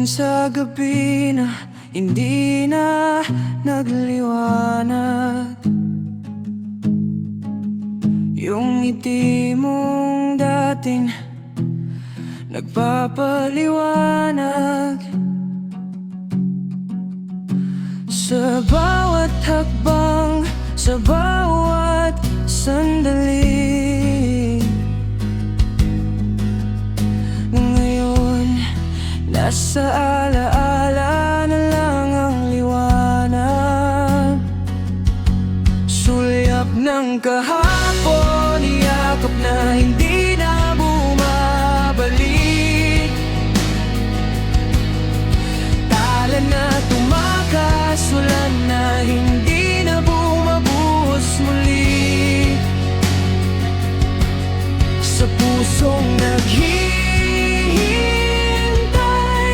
Bituin sa gabi na hindi na nagliwanag, yung ngiti mong dating nagpapaliwanag. Sa bawat hakbang, sa bawat sandali, ngayon nasa alaala na lang ang liwanag. Sulyap ng kahapon, yakap na hindi na bumabalik, tala na tumakas, ulan na hindi na bumabuhos muli, sa pusong naghihintay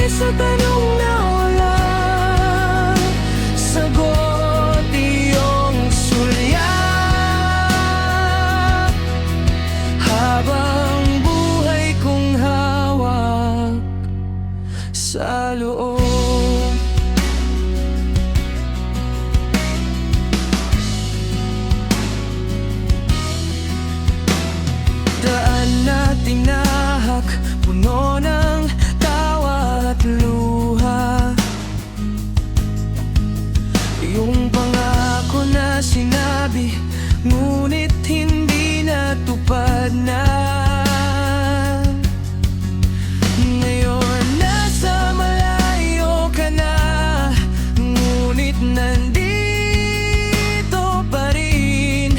sa tanong na walang sagot. Iyong sulyap habang buhay kong hawak sa loob. Daan na tinahak, puno ng tawa at luha, yung pangako na sinabi ngunit hindi natupad na. Ngayon nasa malayo ka na, ngunit nandito pa rin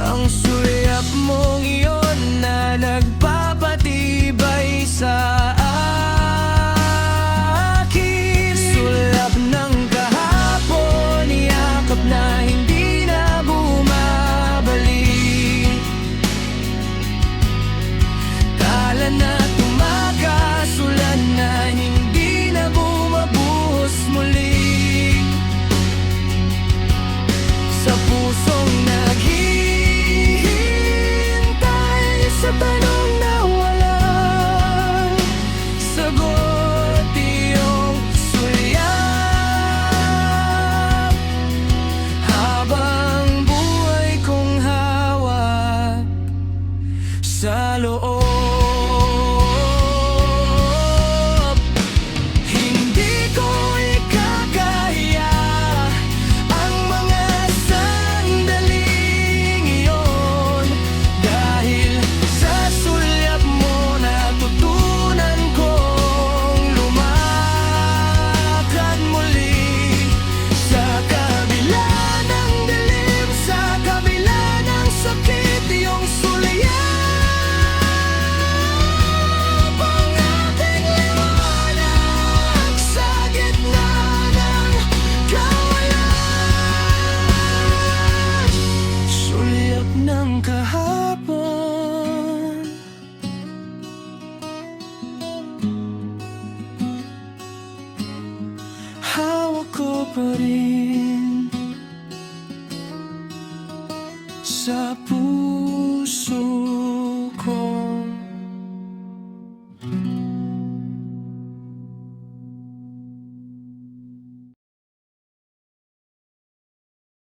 ang sulyap mong iyon na nagpapatibay sa akin. Sulyap ng kahapon, yakap na hindi na bumabalik, tala na tumakas, ulan na hindi na bumubuhos muli, sa pusong naghihintay sa tanong na walang sagot. Iyong sulyap habang buhay kong hawak sa loob.